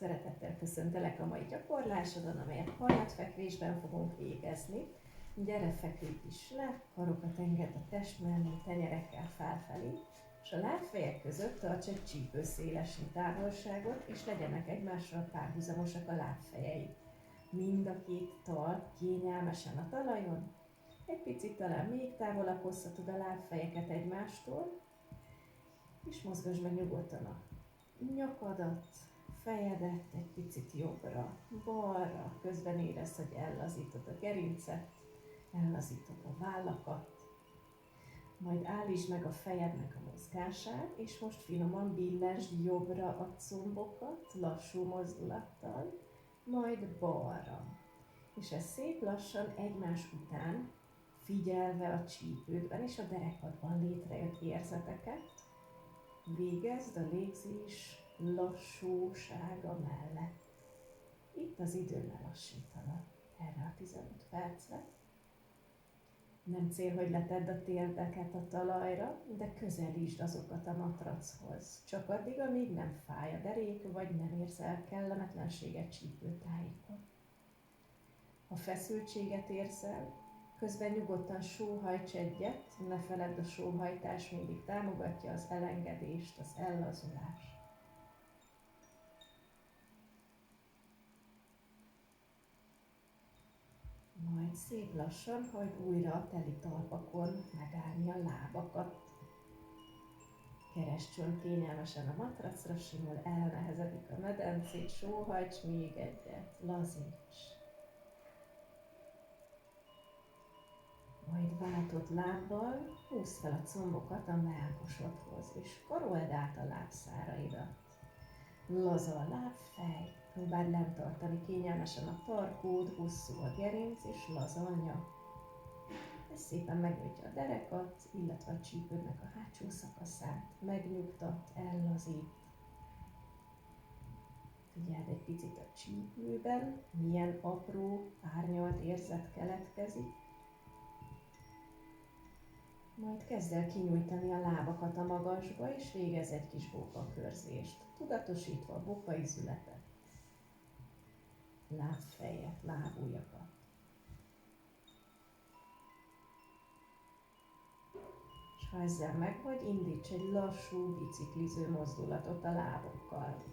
Szeretettel köszöntelek a mai gyakorlásodon, amelyet hajnatfekvésben fogunk végezni. Gyere, feküdj is le, karokat engedd a test mellé, tenyerekkel felfelé, és a lábfejek között tarts egy csípőszélesnyi távolságot, és legyenek egymással párhuzamosak a lábfejeid. Mind a két talp kényelmesen a talajon, egy picit talán még távolabb hozhatod a lábfejeket egymástól, és mozgasd meg nyugodtan a nyakadat, fejedet egy picit jobbra, balra, közben érezd, hogy ellazítod a gerincet, ellazítod a vállakat, majd állítsd meg a fejednek a mozgását, és most finoman billesd jobbra a combokat, lassú mozdulattal, majd balra. És ez szép lassan egymás után, figyelve a csípődben és a derekadban létrejött érzeteket, végezd a légzés lassúsága mellett. Itt az idő lelassítanak erre a 15 percre. Nem cél, hogy letedd a térdeket a talajra, de közelítsd azokat a matrachoz. Csak addig, amíg nem fáj a derék, vagy nem érzel kellemetlenséget csípőtájékon. Ha feszültséget érzel, közben nyugodtan sóhajts egyet, ne feledd, a sóhajtás mindig támogatja az elengedést, az ellazulást. Majd szép lassan hagyd újra a teli talpakon megállni a lábakat. Keresd csont kényelmesen a matracra, simul elnehezedik a medencét, sóhajts még egyet, lazíts. Majd váltott lábbal húzd fel a combokat a mellkosodhoz, és karold át a lábszáraidat. Laza a lábfej, próbáld lent tartani kényelmesen a tarkód, hosszú a gerinc és laza a nyak. Ez szépen megnyújtja a derekat, illetve a csípődnek a hátsó szakaszát, megnyugtat, ellazít. Figyeld egy picit a csípőben, milyen apró, árnyalt érzet keletkezik. Majd kezd el kinyújtani a lábakat a magasba, és végezz egy kis bókakörzést, tudatosítva a bokaizületet, lábfejet, lábujjakat. És ha ezzel megvagy, indíts egy lassú bicikliző mozdulatot a lábokkal.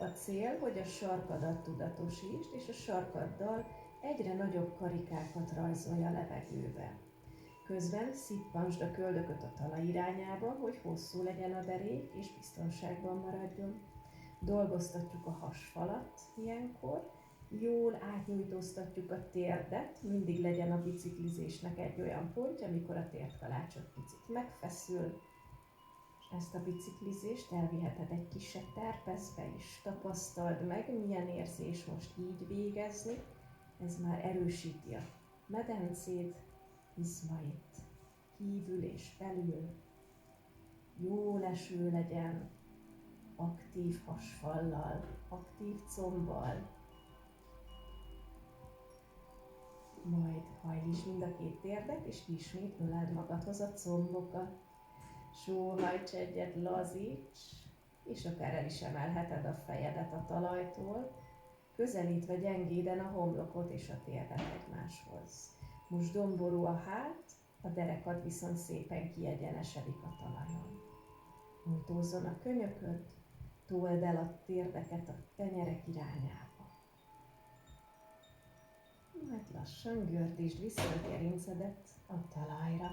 A cél, hogy a sarkadat tudatosítsd, és a sarkaddal egyre nagyobb karikákat rajzolj a levegőbe. Közben szippantsd a köldököt a talaj irányába, hogy hosszú legyen a derék és biztonságban maradjon. Dolgoztatjuk a hasfalat ilyenkor, jól átnyújtóztatjuk a térdet, mindig legyen a biciklizésnek egy olyan pontja, amikor a térdkalácsot picit megfeszül, és ezt a biciklizést elviheted egy kisebb terpeszbe is. Tapasztald meg, milyen érzés most így végezni, ez már erősíti a medencéd, izmait, kívül és belül, jó leső legyen, aktív hasfallal, aktív combbal. Majd hajlítsd mind a két térdet, és ismét öleld magadhoz a combokat. Sóhajts egyet, lazíts, és akár el is emelheted a fejedet a talajtól, közelítve gyengéden a homlokot és a térdet egymáshoz. Most domború a hát, a derekad viszont szépen kiegyenesedik a talajon. Nyújtózzon a könyököd, told el a térdeket a tenyerek irányába. Majd lassan gördítsd vissza a gerincedet a talajra.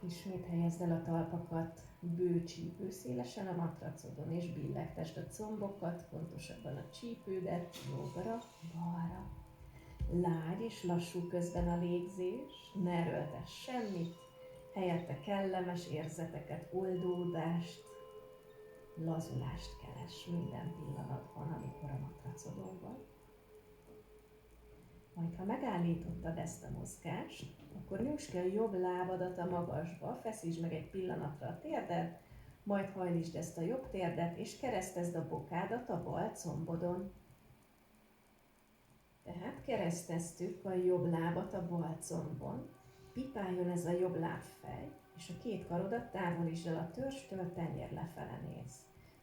Ismét helyezd el a talpakat bőcsípő szélesen a matracodon, és billegtesd a combokat, pontosabban a csípődet jobbra, balra. Lágy és lassú közben a légzés, ne erőltess semmit, helyette kellemes érzeteket, oldódást, lazulást keres minden pillanatban, amikor a matracodon vagy. Majd ha megállítottad ezt a mozgást, akkor nyújtsd ki a jobb lábadat a magasba, feszítsd meg egy pillanatra a térdet, majd hajlítsd ezt a jobb térdet, és keresztezd a bokádat a bal combodon. Tehát kereszteztük a jobb lábat a bal combon, pipáljon ez a jobb lábfej, és a két karodat távolítsd el a törstől, tenyér lefele néz.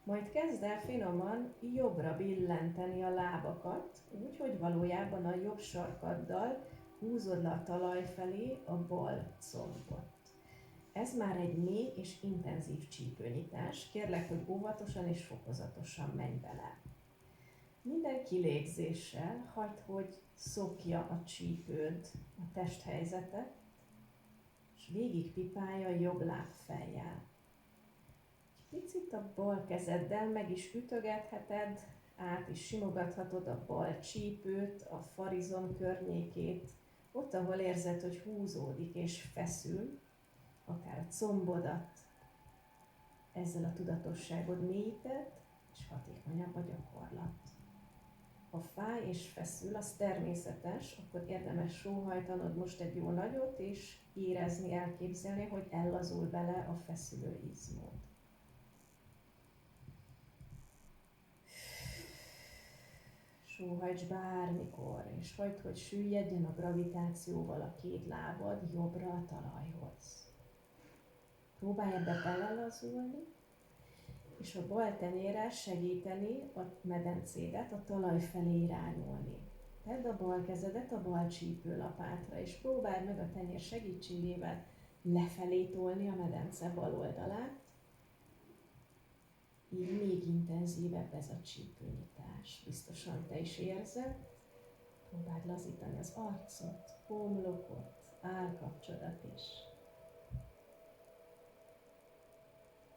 Majd kezd el finoman jobbra billenteni a lábakat, úgy, hogy valójában a jobb sarkaddal húzod le a talaj felé a bal combot. Ez már egy mély és intenzív csípőnyitás. Kérlek, hogy óvatosan és fokozatosan menj bele. Minden kilégzéssel hagyd, hogy szokja a csípőd a testhelyzetet, és végig pipálja a jobb lábfejjel. Egy picit a bal kezeddel meg is ütögetheted, át is simogathatod a bal csípőt, a farizom környékét, ott, ahol érzed, hogy húzódik és feszül, akár a combodat. Ezzel a tudatosságod mélyíted, és hatékonyabb a gyakorlat. Ha fáj és feszül, az természetes, akkor érdemes sóhajtanod most egy jó nagyot, és érezni, elképzelni, hogy ellazul bele a feszülő izmod. Sóhajts bármikor, és hagyd, hogy süllyedjen a gravitációval a két lábad jobbra a talajhoz. Próbálj ebbe belelazulni, és a bal tenyérrel segíteni a medencédet a talaj felé irányulni. Tedd a bal kezedet a bal csípőlapátra, és próbáld meg a tenyér segítségével lefelé tolni a medence bal oldalát. Így még intenzívebb ez a csípőnyitás. Biztosan te is érzed. Próbáld lazítani az arcot, homlokot, állkapcsodat is.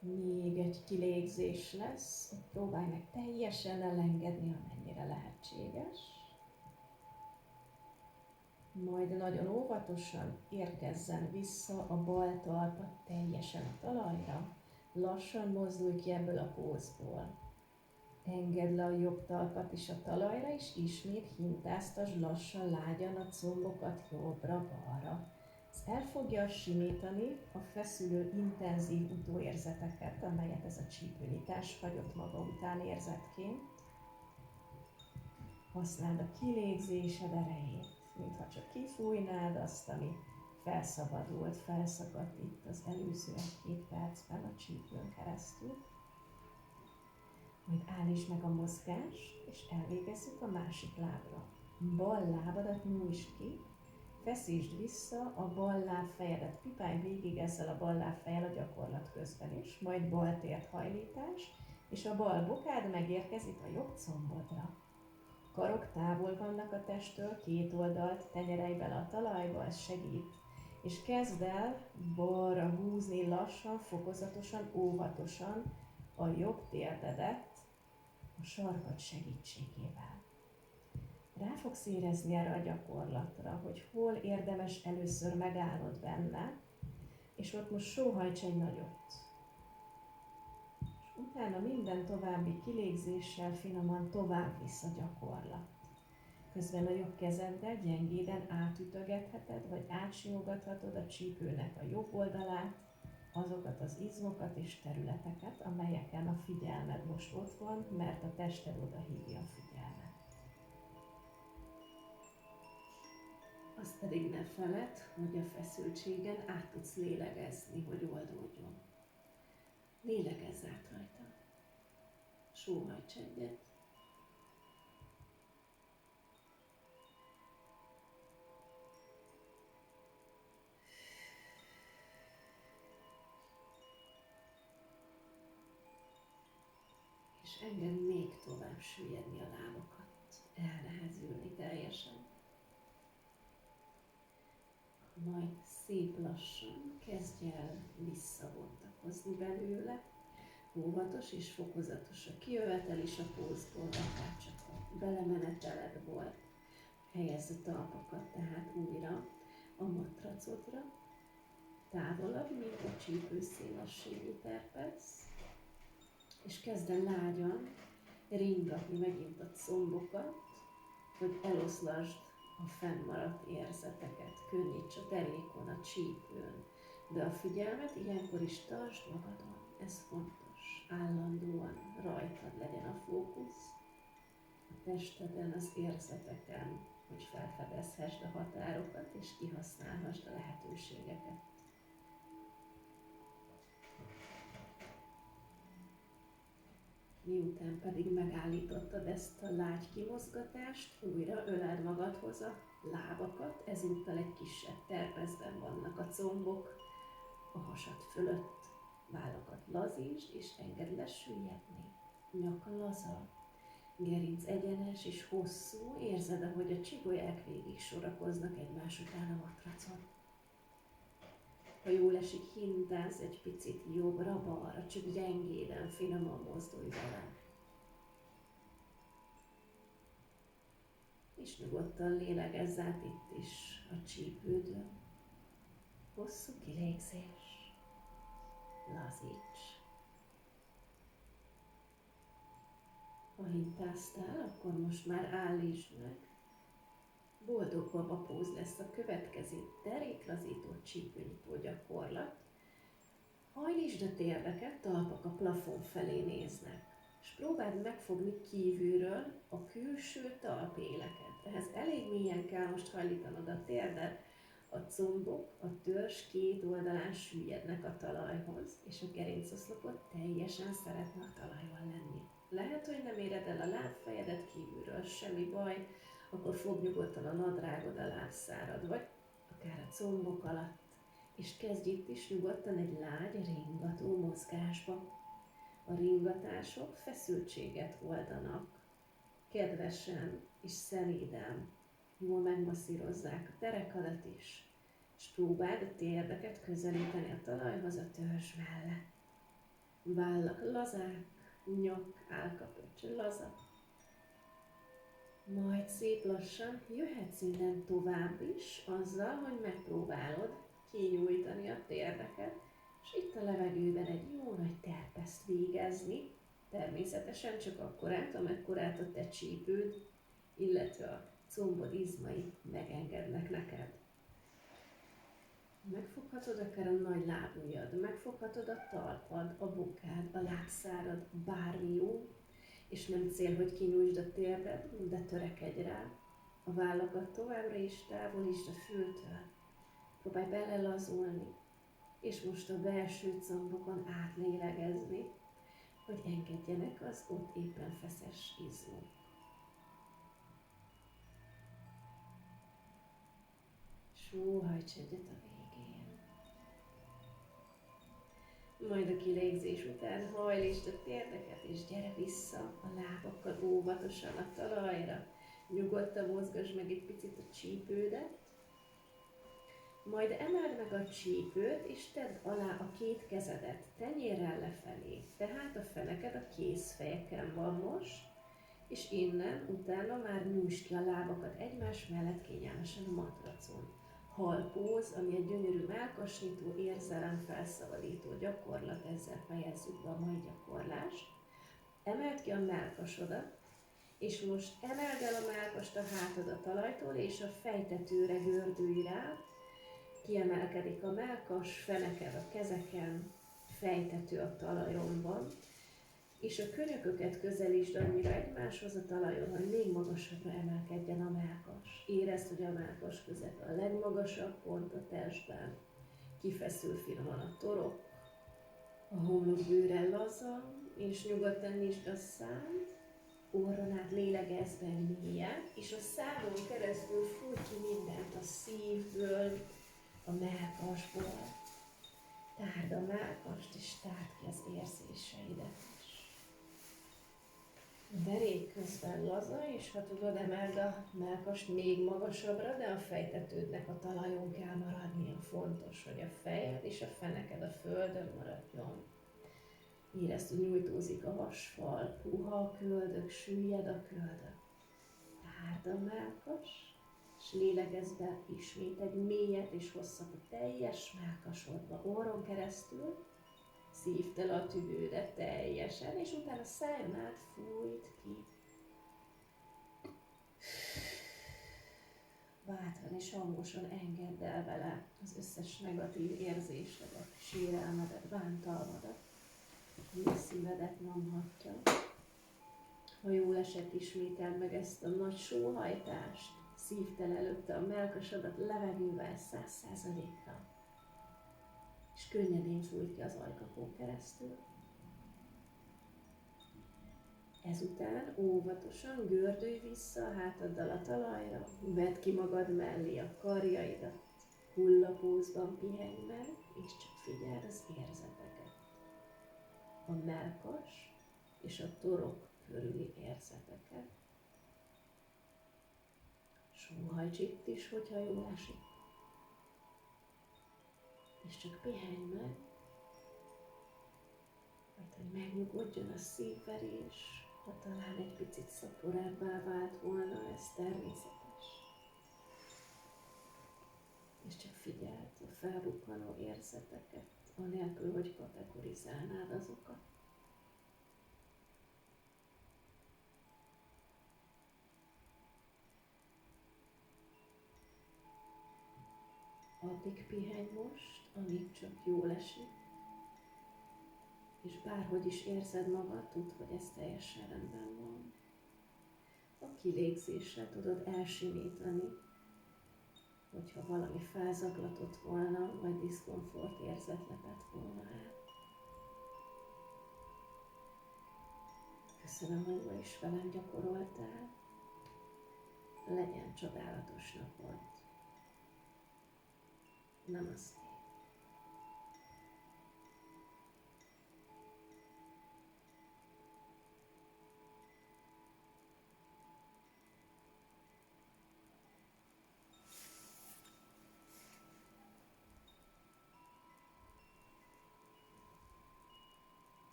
Még egy kilégzés lesz, próbálj meg teljesen elengedni, amennyire lehetséges. Majd nagyon óvatosan érkezzen vissza a bal talpa teljesen a talajra. Lassan mozdulj ki ebből a pózból. Engedd le a jobb talpat is a talajra, és ismét hintáztasd lassan, lágyan a combokat jobbra-balra. Ez el fogja simítani a feszülő, intenzív utóérzeteket, amelyet ez a csípőnyitás hagyott maga után érzetként. Használd a kilégzésed erejét, mintha csak kifújnád azt, ami felszabadult, felszakadt itt az előző 1-2 percben a csípőn keresztül. Majd állítsd meg a mozgást, és elvégezzük a másik lábra. Bal lábadat nyújtsd ki, feszítsd vissza a bal lábfejedet, pipálj végig ezzel a bal lábfejjel a gyakorlat közben is, majd bal térdhajlítás, és a bal bokád megérkezik a jobb combodra. Karok távol vannak a testtől, két oldalt tenyerelj bele a talajba, ez segít. És kezd el balra húzni lassan, fokozatosan, óvatosan a jobb térdedet a sarkad segítségével. Rá fogsz érezni erre a gyakorlatra, hogy hol érdemes először megállnod benne, és ott most sóhajts egy nagyot. És utána minden további kilégzéssel finoman tovább visz a gyakorlat. Közben a jobb kezeddel gyengéden átütögetheted, vagy átsimogathatod a csípőnek a jobb oldalát, azokat az izmokat és területeket, amelyeken a figyelmed most ott van, mert a tested oda hívja a figyelmet. Azt pedig ne feledd, hogy a feszültségen át tudsz lélegezni, hogy oldódjon. Lélegezz át rajta. Sóhajts egyet. És engedd még tovább süllyedni a lábakat, elnehezülni teljesen. Majd szép lassan kezdj el visszabontakozni belőle, óvatos és fokozatos a kijövetel is a pózból, akár csak a belemeneteled volt. Helyezd a talpakat tehát újra a matracodra, távolabb, mint a csípőszélasségű terpesz, és kezd el lágyan ringatni megint a combokat, hogy eloszlasd a fennmaradt érzeteket, könnyíts a derékon, a csípőn, de a figyelmet ilyenkor is tartsd magadon, ez fontos, állandóan rajtad legyen a fókusz, a testeden, az érzeteken, hogy felfedezhessd a határokat és kihasználhassd a lehetőségeket. Miután pedig megállítottad ezt a lágy kimozgatást, újra öleld magadhoz a lábakat, ezúttal egy kisebb terpezben vannak a combok, a hasad fölött. Vállakat lazítsd és engedd lesüllyedni. Nyak laza, gerinc egyenes és hosszú, érzed, ahogy a csigolyák végig sorakoznak egymás után a matracon. Ha jól esik, hintázz egy picit jobbra-balra, csak gyengéden, finoman mozdulj vele. És nyugodtan lélegezz át itt is a csípődön. Hosszú kilégzés. Lazíts. Ha hintáztál, akkor most már állítsd meg. Boldog baba póz lesz a következő deréklazító csípőnyitó gyakorlat. Hajlítsd a térdeket, talpak a plafon felé néznek, és próbáld megfogni kívülről a külső talpéleket. Ehhez elég mélyen kell most hajlítanod a térdet, a combok, a törzs két oldalán süllyednek a talajhoz, és a gerincoszlopot teljesen szeretne a talajon lenni. Lehet, hogy nem éred el a lábfejedet kívülről, semmi baj, akkor fogd nyugodtan a nadrágod a lábszárad, vagy akár a combok alatt, és kezdj itt is nyugodtan egy lágy ringató mozgásba. A ringatások feszültséget oldanak, kedvesen és szelíden, jól megmasszírozzák a derekadat is, és próbáld a térdeket közelíteni a talajhoz a törzs mellett. Vállak lazák, nyak, állkapöcs laza. Majd szép lassan jöhetsz innen tovább is, azzal, hogy megpróbálod kinyújtani a térdeket, és itt a levegőben egy jó nagy terpeszt végezni, természetesen csak akkorát, amekkorát a te csípőd, illetve a combod izmai megengednek neked. Megfoghatod akár a nagy lábujjad, megfoghatod a talpad, a bokád, a lábszárad, bármi jó, és nem cél, hogy kinyújtsd a térdet, de törekedj rá. A vállakat továbbra is távolítsd a fültől. Próbálj belelazulni, és most a belső combokon átlélegezni, hogy engedjenek az ott éppen feszes izmok. Sóhajts egyet a végén. Majd a kilégzés után hajlítsd a térdeket, és gyere vissza a lábakkal óvatosan a talajra. Nyugodtan mozgasd meg egy picit a csípődet. Majd emeld meg a csípőt, és tedd alá a két kezedet tenyérrel lefelé. Tehát a feneked a kézfejeken van most, és innen utána már nyújtsd ki a lábakat egymás mellett kényelmesen a matracon. Halpóz, ami egy gyönyörű mellkasnyitó, érzelemfelszabadító gyakorlat, ezzel fejezzük be a mai gyakorlást. Emeld ki a mellkasodat, és most emeld el a mellkast a hátad a talajtól, és a fejtetőre gördülj rá. Kiemelkedik a mellkas, feneked a kezeken, fejtető a talajon van, és a könyököket közelítsd annyira egymáshoz a talajon, hogy még magasabbra emelkedjen a mellkas. Érezd, hogy a mellkas közepe a legmagasabb pont a testben. Kifeszül finoman a torok, a homlokbőre laza, és nyugodtan nyisd a szád, orron át lélegezz be mélyen, és a szádon keresztül fújj ki mindent a szívből, a mellkasból. Tárd a mellkast, és tárd ki az érzéseidet is. A derék közben laza, és ha tudod, emeld a mellkast még magasabbra, de a fejtetődnek a talajon kell maradnia. Fontos, hogy a fejed és a feneked a földön maradjon. Érezd, hogy nyújtózik a hasfal, puha a köldök, süllyed a köldök. Tárd a mellkast, és lélegezz be ismét egy mélyet és hosszat a teljes mellkasodba, orron keresztül. Szívd el a tüdődet teljesen, és utána szájon át fújt ki. Bátran és hangosan engedd el vele az összes negatív érzésedet, sérelmedet, bántalmadat, ami a szívedet nyomhatja. Ha jól esett, ismételd meg ezt a nagy sóhajtást, szívd el előtte a mellkasodat levegővel 100%-ra. És könnyedén fújt ki az ajkapón keresztül. Ezután óvatosan gördülj vissza a hátaddal a talajra, vedd ki magad mellé a karjaidat, hullapózban pihenj meg, és csak figyeld az érzeteket. A mellkas és a torok körüli érzeteket. Sóhajts itt is, hogyha jól esik. És csak pihenj meg, majd hogy megnyugodjon a szívverés, ha talán egy picit szaporábbá vált volna, ez természetes. És csak figyeld a felbukkanó érzeteket, anélkül, hogy kategorizálnád azokat. Addig pihenj most, amíg csak jól esik, és bárhogy is érzed magad, tudd, hogy ez teljesen rendben van. A kilégzésre tudod elsimítani, hogyha valami felzaklatott volna, vagy diszkomfort érzet lepett volna el. Köszönöm, hogy ma is velem gyakoroltál. Legyen csodálatos napod. Namaste.